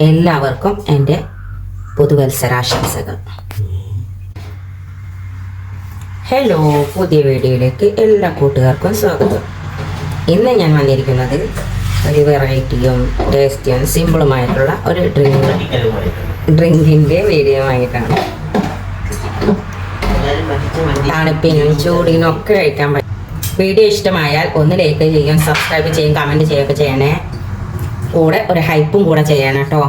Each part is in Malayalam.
എല്ലാവർക്കും എൻ്റെ പുതുവത്സരാശംസകൾ. ഹലോ, പുതിയ വീഡിയോയിലേക്ക് എല്ലാ കൂട്ടുകാർക്കും സ്വാഗതം. ഇന്ന് ഞാൻ വന്നിരിക്കുന്നത് ഒരു വെറൈറ്റിയും ടേസ്റ്റിയും സിമ്പിളുമായിട്ടുള്ള ഒരു ഡ്രിങ്കിൻ്റെ വീഡിയോ ആയിട്ടാണ്. തണുപ്പിനും ചൂടിനും ഒക്കെ കഴിക്കാൻ പറ്റും. വീഡിയോ ഇഷ്ടമായാൽ ഒന്ന് ലൈക്ക് ചെയ്യും, സബ്സ്ക്രൈബ് ചെയ്യും, കമൻറ്റ് ചെയ്യുകയൊക്കെ ചെയ്യണേ. കൂടെ ഒരു ഹൈപ്പും കൂടെ ചെയ്യണം കേട്ടോ.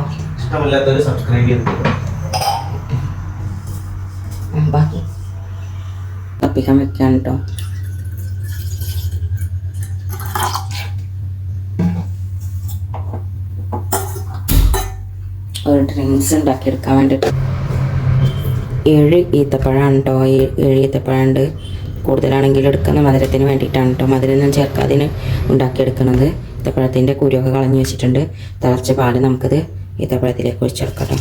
ബാക്കി തപ്പിക്കാൻ വെക്കാൻ കേട്ടോ. ഒരു ഡ്രിങ്ക്സ് ഉണ്ടാക്കിയെടുക്കാൻ വേണ്ടിയിട്ട് 7 ഈത്തപ്പഴമാണ് കേട്ടോ. 7 ഈത്തപ്പഴമുണ്ട്. കൂടുതലാണെങ്കിൽ എടുക്കുന്ന മധുരത്തിന് വേണ്ടിയിട്ടാണ് കേട്ടോ. മധുരമൊന്നും ചേർക്കാതിന് ഉണ്ടാക്കിയെടുക്കുന്നത്. ഈത്തപ്പഴത്തിൻ്റെ കുരുവൊക്കെ കളഞ്ഞ് വെച്ചിട്ടുണ്ട്. തിളച്ച പാല് നമുക്കത് ഈത്തപ്പഴത്തിലേക്ക് ഒഴിച്ചെടുക്കാം കേട്ടോ.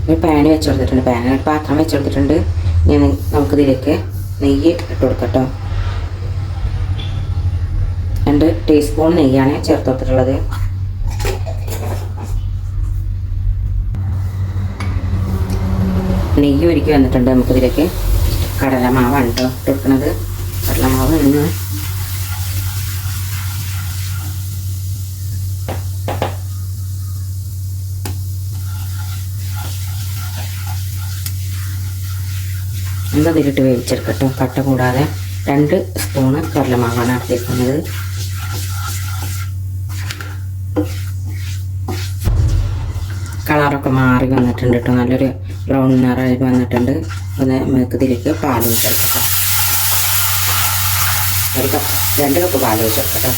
ഒരു പാന് വെച്ച് കൊടുത്തിട്ടുണ്ട്. പാനിൽ പാത്രം വെച്ച് കൊടുത്തിട്ടുണ്ട്. ഞാൻ നമുക്കിതിലേക്ക് നെയ്യ് ഇട്ട് കൊടുക്കാം കേട്ടോ. 2 ടീസ്പൂൺ നെയ്യാണ് ചേർത്ത് കൊടുത്തിട്ടുള്ളത്. നെയ്യ് ഒരുക്കി വന്നിട്ടുണ്ട്. നമുക്കിതിലേക്ക് കടലമാവാണ് കേട്ടോ ഇട്ട് കൊടുക്കുന്നത്. കടലമാവ് ഇന്ന് ഇതിലിട്ട് വേവിച്ചെടുക്കട്ടോ. കട്ട കൂടാതെ 2 സ്പൂണ് കടലമാവാണ് എടുത്തിരിക്കുന്നത്. കളറൊക്കെ മാറി വന്നിട്ടുണ്ട് കേട്ടോ. നല്ലൊരു ബ്രൗൺ നിറമായി വന്നിട്ടുണ്ട്. ഒന്ന് നമുക്ക് ഇതിലേക്ക് പാൽ ഒഴിച്ചെടുക്കട്ടോ. 2 കപ്പ് പാൽ ഒഴിച്ചെടുക്കട്ടോ.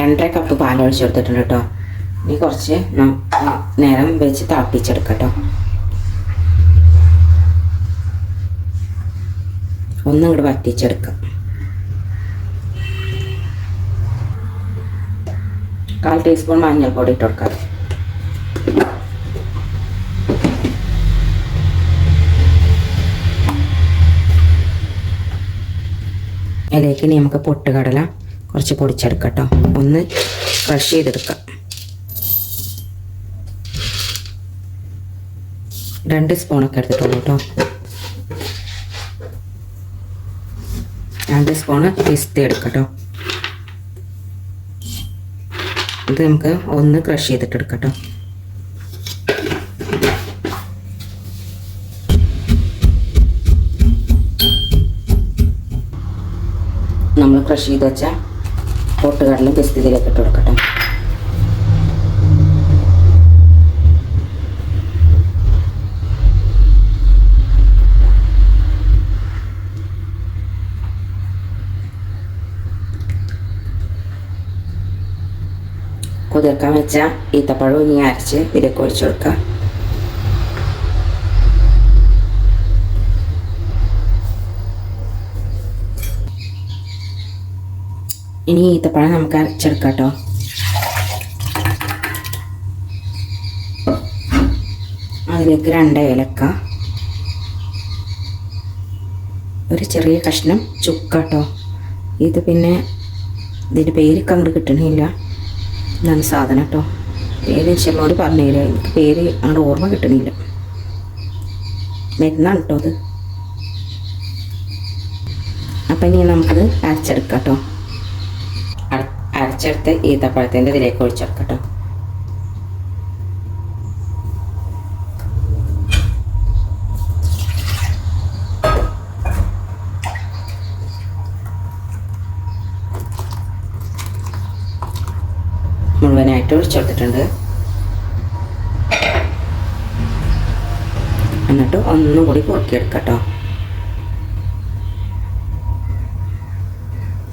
രണ്ടര കപ്പ് പാൽ ഒഴിച്ച് കൊടുത്തിട്ടുണ്ട് കേട്ടോ. ഇനി കുറച്ച് നേരം വെച്ച് തിളപ്പിച്ചെടുക്കട്ടോ. ഒന്നും കൂടെ വറ്റിച്ചെടുക്കാം. 1/4 ടീസ്പൂൺ മഞ്ഞൾപ്പൊടി ഇട്ട് കൊടുക്കാം. ഇതിലേക്ക് ഇനി നമുക്ക് പൊട്ടുകടല കുറച്ച് പൊടിച്ചെടുക്കട്ടോ. ഒന്ന് ക്രഷ് ചെയ്തെടുക്കാം. 2 സ്പൂണൊക്കെ എടുത്തിട്ടുള്ളൂ കേട്ടോ. 2 സ്പൂണ് പിസ്ത എടുക്കട്ടോ. ഇത് നമുക്ക് ഒന്ന് ക്രഷ് ചെയ്തിട്ടെടുക്കട്ടോ. നമ്മൾ ക്രഷ് ചെയ്ത് വെച്ചാൽ പൊട്ടുകടലും പിസ്തിയിലേക്ക് ഇട്ട് കൊടുക്കട്ടെ. കുതിർക്കാൻ വെച്ച ഈത്തപ്പഴം ഇനി അരച്ച് ഇതിലേക്ക് ഒഴിച്ചു കൊടുക്കാം. ഇനി ഈത്തപ്പഴം നമുക്ക് അരച്ചെടുക്കാം കേട്ടോ. അതിലേക്ക് 2 ഏലക്ക, ഒരു ചെറിയ കഷ്ണം ചുക്ക കേട്ടോ. ഇത് പിന്നെ ഇതിൻ്റെ പേരൊക്കെ അങ്ങോട്ട് കിട്ടണില്ല. ഇതാണ് സാധനം കേട്ടോ. പേര് ചെമ്മോട് പറഞ്ഞില്ല. എനിക്ക് പേര് അങ്ങോട്ട് ഓർമ്മ കിട്ടണില്ല. മരുന്നാണ് കേട്ടോ അത്. അപ്പം ഇനി നമുക്കത് അരച്ചെടുക്കാം കേട്ടോ. അരച്ചെടുത്ത് ഈത്തപ്പഴത്തിൻ്റെ ഇതിലേക്ക് ഒഴിച്ചെടുക്കട്ടോ. മുഴുവനായിട്ട് ഒഴിച്ചെടുത്തിട്ടുണ്ട്. എന്നിട്ട് ഒന്നും കൂടി കുറുക്കിയെടുക്കാം കേട്ടോ.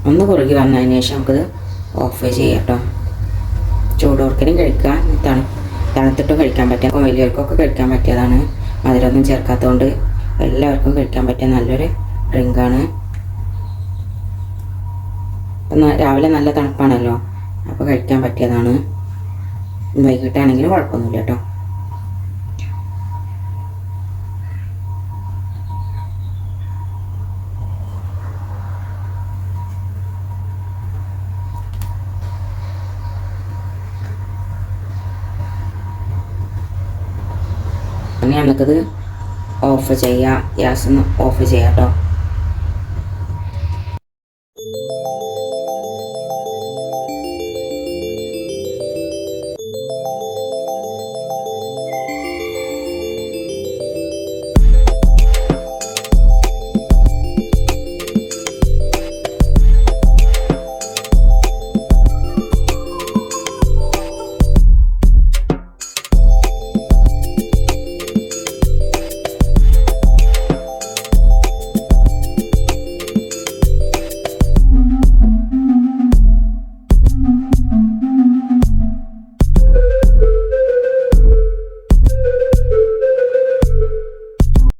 ഒന്ന് കുറുകി വന്നതിന് ശേഷം നമുക്കിത് ഓഫ് ചെയ്യാം കേട്ടോ. ചൂടോർക്കനും കഴിക്കാം, തണുത്തിട്ടും കഴിക്കാൻ പറ്റിയ, വലിയവർക്കൊക്കെ കഴിക്കാൻ പറ്റിയതാണ്. മധുരമൊന്നും ചേർക്കാത്തതുകൊണ്ട് എല്ലാവർക്കും കഴിക്കാൻ പറ്റിയ നല്ലൊരു ഡ്രിങ്കാണ്. അപ്പം രാവിലെ നല്ല തണുപ്പാണല്ലോ, അപ്പോൾ കഴിക്കാൻ പറ്റിയതാണ്. വൈകിട്ടാണെങ്കിലും കുഴപ്പമൊന്നുമില്ല കേട്ടോ. ഇനി നമുക്കിത് ഓഫ് ചെയ്യാം, ഗ്യാസ് ഓഫ് ചെയ്യാം കേട്ടോ.